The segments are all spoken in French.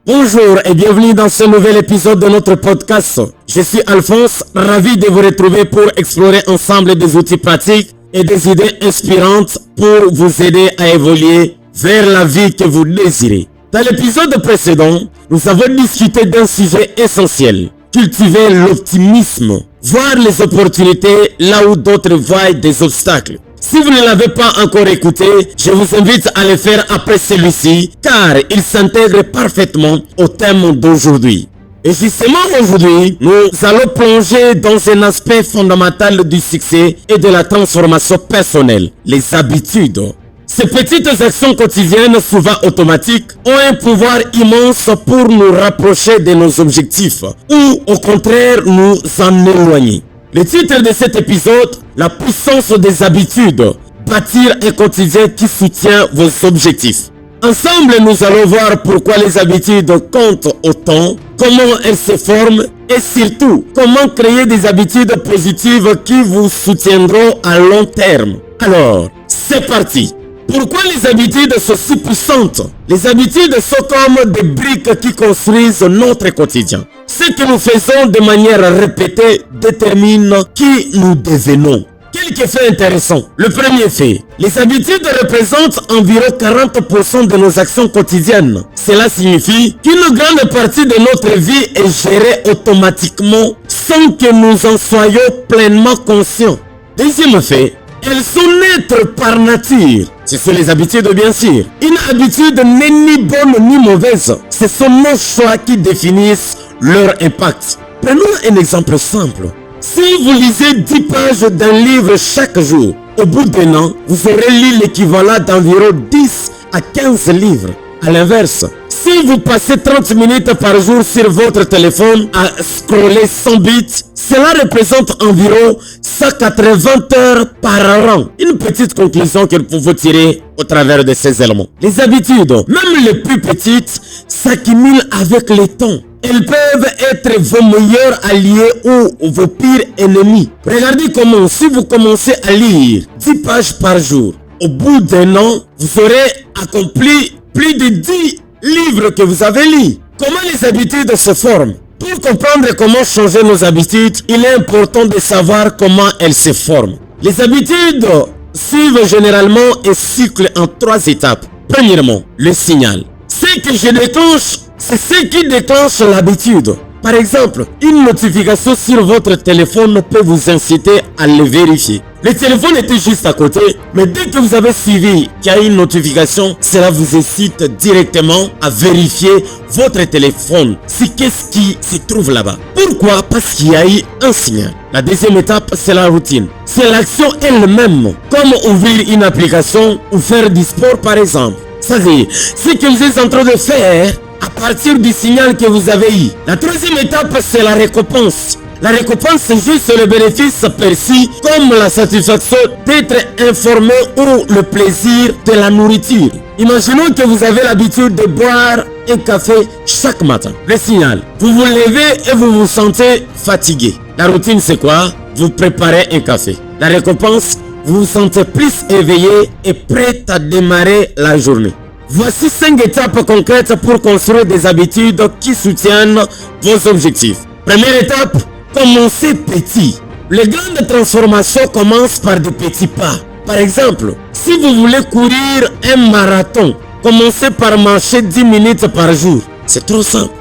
Bonjour et bienvenue dans ce nouvel épisode de notre podcast. Je suis Alphonse, ravi de vous retrouver pour explorer ensemble des outils pratiques et des idées inspirantes pour vous aider à évoluer vers la vie que vous désirez. Dans l'épisode précédent, nous avons discuté d'un sujet essentiel, cultiver l'optimisme, voir les opportunités là où d'autres voient des obstacles. Si vous ne l'avez pas encore écouté, je vous invite à le faire après celui-ci, car il s'intègre parfaitement au thème d'aujourd'hui. Et justement aujourd'hui, nous allons plonger dans un aspect fondamental du succès et de la transformation personnelle, les habitudes. Ces petites actions quotidiennes, souvent automatiques, ont un pouvoir immense pour nous rapprocher de nos objectifs ou au contraire nous en éloigner. Le titre de cet épisode, la puissance des habitudes, bâtir un quotidien qui soutient vos objectifs. Ensemble, nous allons voir pourquoi les habitudes comptent autant, comment elles se forment et surtout, comment créer des habitudes positives qui vous soutiendront à long terme. Alors, c'est parti! Pourquoi les habitudes sont si puissantes? Les habitudes sont comme des briques qui construisent notre quotidien. Ce que nous faisons de manière répétée détermine qui nous devenons. Quelques faits intéressants. Le premier fait, les habitudes représentent environ 40% de nos actions quotidiennes. Cela signifie qu'une grande partie de notre vie est gérée automatiquement sans que nous en soyons pleinement conscients. Deuxième fait, elles sont neutres par nature. Ce sont les habitudes bien sûr. Une habitude n'est ni bonne ni mauvaise. Ce sont nos choix qui définissent leur impact. Prenons un exemple simple. Si vous lisez 10 pages d'un livre chaque jour, au bout d'un an, vous aurez lu l'équivalent d'environ 10 à 15 livres. À l'inverse, si vous passez 30 minutes par jour sur votre téléphone à scroller 100 bits, cela représente environ 180 heures par an. Une petite conclusion que nous pouvons tirer au travers de ces éléments. Les habitudes, même les plus petites, s'accumulent avec le temps. Elles peuvent être vos meilleurs alliés ou vos pires ennemis. Regardez comment, si vous commencez à lire 10 pages par jour, au bout d'un an, vous aurez accompli plus de 10 livres que vous avez lus. Comment les habitudes se forment? Pour comprendre comment changer nos habitudes, il est important de savoir comment elles se forment. Les habitudes suivent généralement un cycle en 3 étapes. Premièrement, le signal. Ce que je déclenche, c'est ce qui déclenche l'habitude. Par exemple, une notification sur votre téléphone peut vous inciter à le vérifier. Le téléphone était juste à côté, mais dès que vous avez suivi qu'il y a une notification, cela vous incite directement à vérifier votre téléphone. C'est qu'est-ce qui se trouve là-bas. Pourquoi? Parce qu'il y a eu un signal. La deuxième étape, c'est la routine. C'est l'action elle-même, comme ouvrir une application ou faire du sport par exemple. C'est-à-dire, ce que vous êtes en train de faire à partir du signal que vous avez eu. La troisième étape, c'est la récompense. La récompense, c'est juste le bénéfice perçu comme la satisfaction d'être informé ou le plaisir de la nourriture. Imaginons que vous avez l'habitude de boire un café chaque matin. Le signal, vous vous levez et vous vous sentez fatigué. La routine, c'est quoi? Vous préparez un café. La récompense, vous vous sentez plus éveillé et prêt à démarrer la journée. Voici 5 étapes concrètes pour construire des habitudes qui soutiennent vos objectifs. Première étape, commencez petit. Les grandes transformations commencent par de petits pas. Par exemple, si vous voulez courir un marathon, commencez par marcher 10 minutes par jour. C'est trop simple.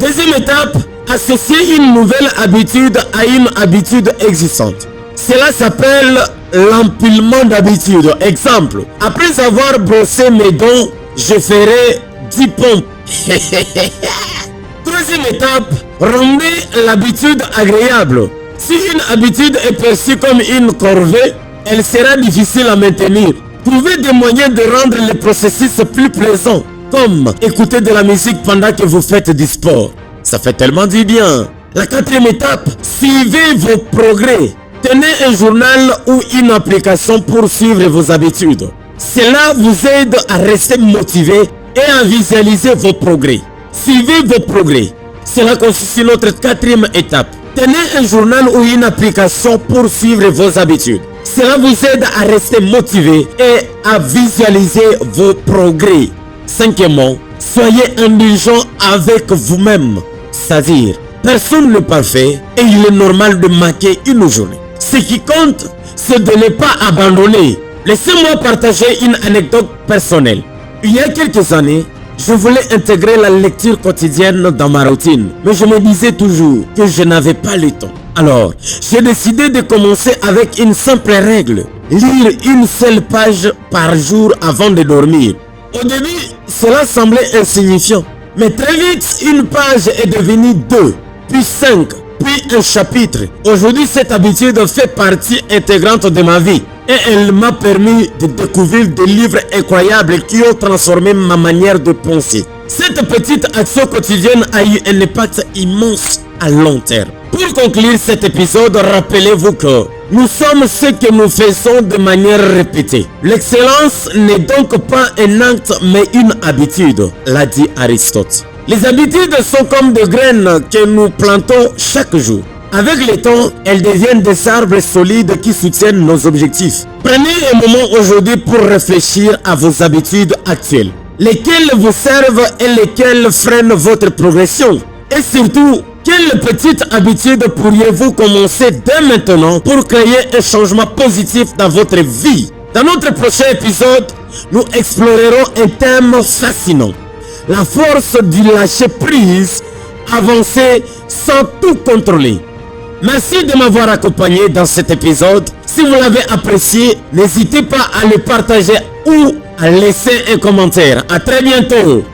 Deuxième étape, associez une nouvelle habitude à une habitude existante. Cela s'appelle l'empilement d'habitudes. Exemple, après avoir brossé mes dents, je ferai 10 pompes. Troisième étape, rendez l'habitude agréable. Si une habitude est perçue comme une corvée, elle sera difficile à maintenir. Trouvez des moyens de rendre le processus plus plaisant, comme écouter de la musique pendant que vous faites du sport. Ça fait tellement du bien. La quatrième étape, suivez vos progrès. Tenez un journal ou une application pour suivre vos habitudes. Cela vous aide à rester motivé et à visualiser vos progrès. Suivez vos progrès. Cela constitue notre quatrième étape. Tenez un journal ou une application pour suivre vos habitudes. Cela vous aide à rester motivé et à visualiser vos progrès. Cinquièmement, soyez indulgents avec vous-même. C'est-à-dire, personne n'est parfait et il est normal de manquer une journée. Ce qui compte, c'est de ne pas abandonner. Laissez-moi partager une anecdote personnelle. Il y a quelques années, je voulais intégrer la lecture quotidienne dans ma routine, mais je me disais toujours que je n'avais pas le temps. Alors, j'ai décidé de commencer avec une simple règle: lire une seule page par jour avant de dormir. Au début, cela semblait insignifiant, mais très vite, une page est devenue 2, puis 5, puis un chapitre. Aujourd'hui, cette habitude fait partie intégrante de ma vie et elle m'a permis de découvrir des livres incroyables qui ont transformé ma manière de penser. Cette petite action quotidienne a eu un impact immense à long terme. Pour conclure cet épisode, rappelez-vous que nous sommes ce que nous faisons de manière répétée. L'excellence n'est donc pas un acte mais une habitude, l'a dit Aristote. Les habitudes sont comme des graines que nous plantons chaque jour. Avec le temps, elles deviennent des arbres solides qui soutiennent nos objectifs. Prenez un moment aujourd'hui pour réfléchir à vos habitudes actuelles. Lesquelles vous servent et lesquelles freinent votre progression. Et surtout, quelle petite habitude pourriez-vous commencer dès maintenant pour créer un changement positif dans votre vie? Dans notre prochain épisode, nous explorerons un thème fascinant: la force du lâcher prise, avancer sans tout contrôler. Merci de m'avoir accompagné dans cet épisode. Si vous l'avez apprécié, n'hésitez pas à le partager ou à laisser un commentaire. À très bientôt.